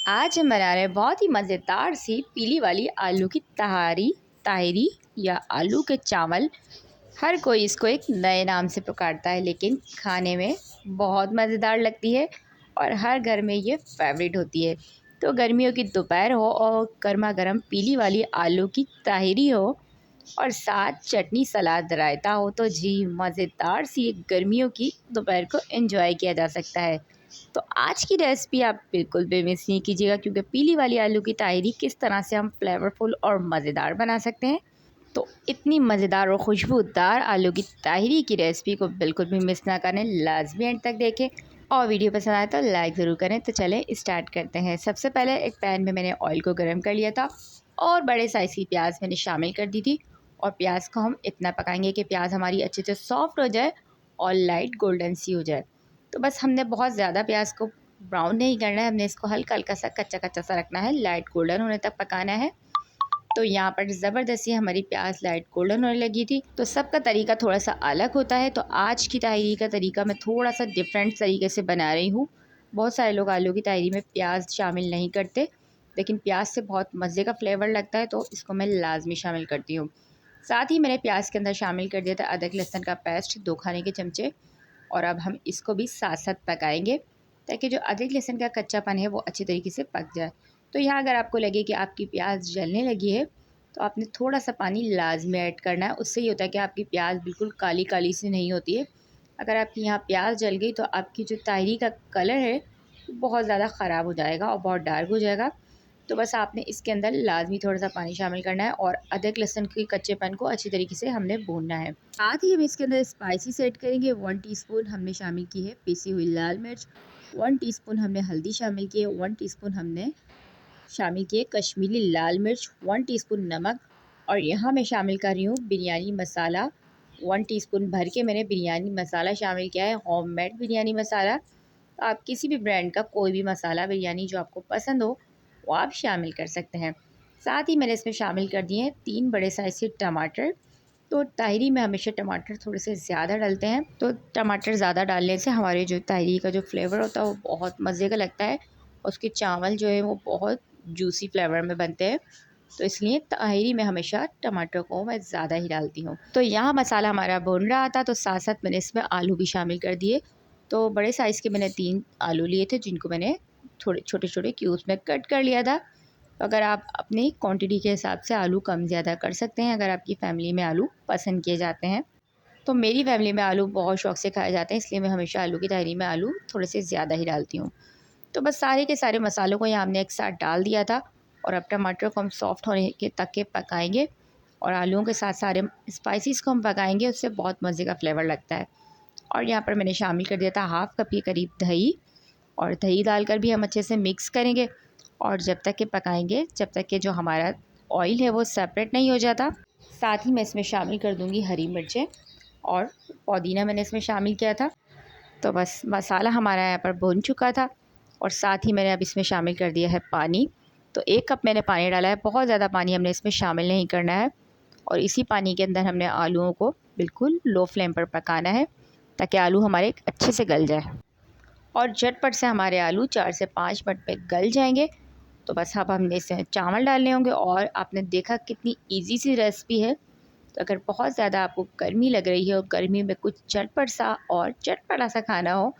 आज हम बना रहे हैं बहुत ही मज़ेदार सी पीली वाली आलू की ताहिरी या आलू के चावल। हर कोई इसको एक नए नाम से पुकारता है, लेकिन खाने में बहुत मज़ेदार लगती है और हर घर में ये फेवरेट होती है। तो गर्मियों की दोपहर हो और गर्मा गर्म पीली वाली आलू की ताहिरी हो और साथ चटनी सलाद रायता हो, तो जी मज़ेदार सी एक गर्मियों की दोपहर को एंजॉय किया जा सकता है। तो आज की रेसिपी आप बिल्कुल भी मिस नहीं कीजिएगा, क्योंकि पीली वाली आलू की ताहिरी किस तरह से हम फ्लेवरफुल और मज़ेदार बना सकते हैं। तो इतनी मज़ेदार और खुशबूदार आलू की ताहिरी की रेसिपी को बिल्कुल भी मिस ना करें, लाजमी एंड तक देखें और वीडियो पसंद आए तो लाइक ज़रूर करें। तो चलें स्टार्ट करते हैं। सबसे पहले एक पैन में मैंने ऑयल को गर्म कर लिया था और बड़े साइज़ की प्याज मैंने शामिल कर दी थी। और प्याज को हम इतना पकाएंगे कि प्याज हमारी अच्छे से सॉफ्ट हो जाए और लाइट गोल्डन सी हो जाए। तो बस हमने बहुत ज़्यादा प्याज को ब्राउन नहीं करना है, हमने इसको हल्का हल्का सा कच्चा कच्चा सा रखना है, लाइट गोल्डन होने तक पकाना है। तो यहाँ पर ज़बरदस्ती हमारी प्याज लाइट गोल्डन होने लगी थी। तो सबका तरीका थोड़ा सा अलग होता है, तो आज की ताहिरी का तरीका मैं थोड़ा सा डिफरेंट तरीके से बना रही हूँ। बहुत सारे लोग आलू की ताहिरी में प्याज शामिल नहीं करते, लेकिन प्याज से बहुत मज़े का फ्लेवर लगता है, तो इसको मैं लाजमी शामिल करती हूँ। साथ ही मैंने प्याज के अंदर शामिल कर दिया था अदरक लहसुन का पेस्ट 2 खाने के चमचे। और अब हम इसको भी साथ साथ पकाएंगे, ताकि जो अदरक लहसुन का कच्चापन है वो अच्छी तरीके से पक जाए। तो यहाँ अगर आपको लगे कि आपकी प्याज जलने लगी है, तो आपने थोड़ा सा पानी लाजमी ऐड करना है। उससे ये होता है कि आपकी प्याज बिल्कुल काली काली सी नहीं होती है। अगर आपकी यहाँ प्याज जल गई तो आपकी जो ताहिरी का कलर है वो बहुत ज़्यादा ख़राब हो जाएगा और बहुत डार्क हो जाएगा। तो बस आपने इसके अंदर लाजमी थोड़ा सा पानी शामिल करना है और अदरक लहसुन के कच्चेपन को अच्छी तरीके से हमने भूनना है। साथ ही हम इसके अंदर स्पाइसी ऐड करेंगे। 1 टीस्पून हमने शामिल की है पिसी हुई लाल मिर्च, 1 टीस्पून हमने हल्दी शामिल की है, 1 टीस्पून हमने शामिल किए कश्मीरी लाल मिर्च, 1 टीस्पून नमक। और यहाँ मैं शामिल कर रही हूँ बिरयानी मसाला। 1 टीस्पून भर के मैंने बिरयानी मसाला शामिल किया है, होममेड बिरयानी मसाला। तो आप किसी भी ब्रांड का कोई भी मसाला बिरयानी जो आपको पसंद हो वो आप शामिल कर सकते हैं। साथ ही मैंने इसमें शामिल कर दिए हैं 3 बड़े साइज़ के टमाटर। तो ताहिरी में हमेशा टमाटर थोड़े से ज़्यादा डालते हैं, तो टमाटर ज़्यादा डालने से हमारे जो ताहिरी का जो फ्लेवर होता है वो बहुत मज़े का लगता है। उसके चावल जो है वो बहुत जूसी फ्लेवर में बनते हैं, तो इसलिए ताहिरी में हमेशा टमाटर को मैं ज़्यादा ही डालती हूँ। तो यहाँ मसाला हमारा भुन रहा था, तो साथ साथ मैंने इसमें आलू भी शामिल कर दिए। तो बड़े साइज़ के मैंने 3 आलू लिए थे, जिनको मैंने थोड़े छोटे छोटे क्यूब्स में कट कर लिया था। तो अगर आप अपनी क्वांटिटी के हिसाब से आलू कम ज़्यादा कर सकते हैं, अगर आपकी फ़ैमिली में आलू पसंद किए जाते हैं। तो मेरी फ़ैमिली में आलू बहुत शौक़ से खाए जाते हैं, इसलिए मैं हमेशा आलू की ताहिरी में आलू थोड़े से ज़्यादा ही डालती हूँ। तो बस सारे के सारे मसालों को यहाँ हमने एक साथ डाल दिया था और अब टमाटर को हम सॉफ्ट होने के तक के पकाएंगे और आलूओं के साथ सारे स्पाइसेस को हम पकाएंगे, उससे बहुत मज़े का फ्लेवर लगता है। और यहाँ पर मैंने शामिल कर दिया था हाफ़ कप के करीब दही, और दही डालकर भी हम अच्छे से मिक्स करेंगे और जब तक के पकाएंगे जब तक कि जो हमारा ऑयल है वो सेपरेट नहीं हो जाता। साथ ही मैं इसमें शामिल कर दूँगी हरी मिर्चें और पुदीना मैंने इसमें शामिल किया था। तो बस मसाला हमारा यहाँ पर भुन चुका था और साथ ही मैंने अब इसमें शामिल कर दिया है पानी। तो 1 कप मैंने पानी डाला है, बहुत ज़्यादा पानी हमने इसमें शामिल नहीं करना है। और इसी पानी के अंदर हमने आलूओं को बिल्कुल लो फ्लेम पर पकाना है, ताकि आलू हमारे अच्छे से गल जाए और झटपट से हमारे आलू 4 से 5 मिनट में गल जाएंगे। तो बस अब हमने इसमें चावल डालने होंगे और आपने देखा कितनी इजी सी रेसिपी है। तो अगर बहुत ज़्यादा आपको गर्मी लग रही है और गर्मी में कुछ चटपट सा और चटपटा सा खाना हो,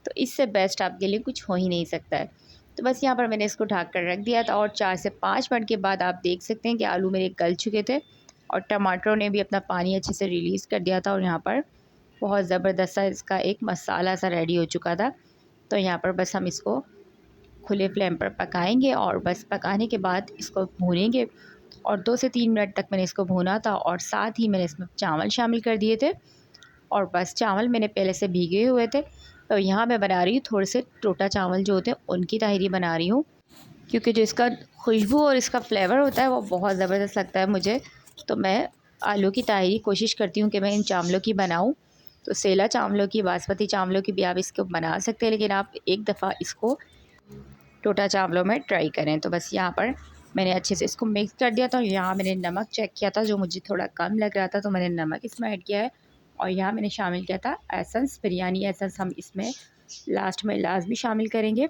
तो इससे बेस्ट आपके लिए कुछ हो ही नहीं सकता है। तो बस यहाँ पर मैंने इसको ढक कर रख दिया था और 4 से 5 मिनट के बाद आप देख सकते हैं कि आलू मेरे गल चुके थे और टमाटरों ने भी अपना पानी अच्छे से रिलीज़ कर दिया था और यहाँ पर बहुत ज़बरदस्त सा इसका एक मसाला सा रेडी हो चुका था। तो यहाँ पर बस हम इसको खुले फ्लेम पर पकाएंगे और बस पकाने के बाद इसको भूनेंगे और 2 से 3 मिनट तक मैंने इसको भूना था। और साथ ही मैंने इसमें चावल शामिल कर दिए थे और बस चावल मैंने पहले से भीगे हुए थे। तो यहाँ मैं बना रही हूँ थोड़े से टोटा चावल जो होते हैं उनकी ताहिरी बना रही हूँ, क्योंकि जो इसका खुशबू और इसका फ्लेवर होता है वो बहुत ज़बरदस्त लगता है मुझे। तो मैं आलू की ताहिरी कोशिश करती हूँ कि मैं इन चावलों की बनाऊँ। तो सेला चावलों की, बासमती चावलों की भी आप इसको बना सकते हैं, लेकिन आप एक दफ़ा इसको टोटा चावलों में ट्राई करें। तो बस यहाँ पर मैंने अच्छे से इसको मिक्स कर दिया था। यहाँ मैंने नमक चेक किया था, जो मुझे थोड़ा कम लग रहा था, तो मैंने नमक इसमें ऐड किया है। और यहाँ मैंने शामिल किया था एसेंस, बिरयानी एसेंस हम इसमें लास्ट में लाजमी शामिल करेंगे।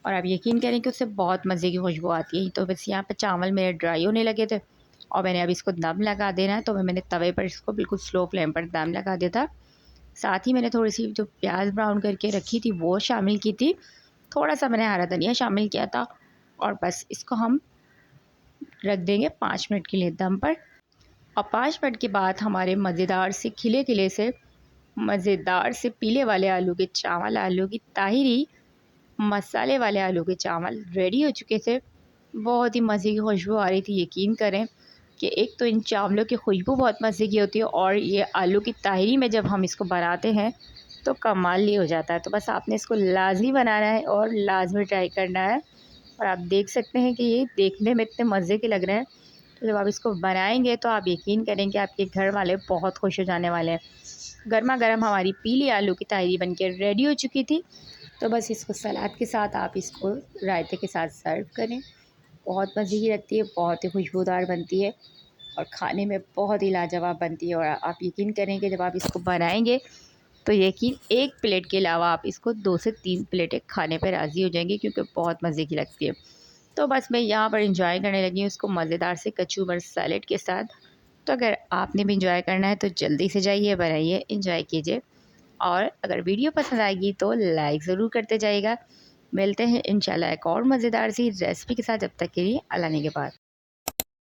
और आप यकीन करें कि उससे बहुत मज़े की खुशबू आती है। तो बस यहाँ पे चावल मेरे ड्राई होने लगे थे और मैंने अब इसको दम लगा देना है, तो मैंने तवे पर इसको बिल्कुल स्लो फ्लेम पर दम लगा दिया था। साथ ही मैंने थोड़ी सी जो प्याज ब्राउन करके रखी थी वो शामिल की थी, थोड़ा सा मैंने हरा धनिया शामिल किया था और बस इसको हम रख देंगे 5 मिनट के लिए दम पर। और 5 मिनट के बाद हमारे मज़ेदार से खिले खिले से मज़ेदार से पीले वाले आलू के चावल, आलू की ताहिरी, मसाले वाले आलू के चावल रेडी हो चुके थे। बहुत ही मज़े की खुशबू आ रही थी। यकीन करें कि एक तो इन चावलों की खुशबू बहुत मज़े की होती है और ये आलू की ताहिरी में जब हम इसको बनाते हैं तो कमाल ही हो जाता है। तो बस आपने इसको लाज़मी बनाना है और लाज़मी ट्राई करना है। और आप देख सकते हैं कि ये देखने में इतने मज़े के लग रहे हैं, तो जब आप इसको बनाएंगे तो आप यकीन करें कि आपके घर वाले बहुत खुश हो जाने वाले हैं। गर्मा गर्म हमारी पीली आलू की ताहिरी बनके रेडी हो चुकी थी। तो बस इसको सलाद के साथ आप इसको रायते के साथ सर्व करें। बहुत मज़े की लगती है, बहुत ही खुशबूदार बनती है और खाने में बहुत ही लाजवाब बनती है। और आप यकीन करें कि जब आप इसको बनाएंगे तो यकीन एक प्लेट के अलावा आप इसको 2 से 3 प्लेटें खाने पर राज़ी हो जाएंगे, क्योंकि बहुत मज़े की लगती है। तो बस मैं यहाँ पर इंजॉय करने लगी हूँ इसको मज़ेदार से कचूमर सैलेड के साथ। तो अगर आपने भी इंजॉय करना है तो जल्दी से जाइए, बनाइए, इंजॉय कीजिए। और अगर वीडियो पसंद आएगी तो लाइक ज़रूर करते जाइएगा। मिलते हैं इंशाल्लाह एक और मज़ेदार सी रेसिपी के साथ। जब तक के लिए अल्लाह ने के बाद।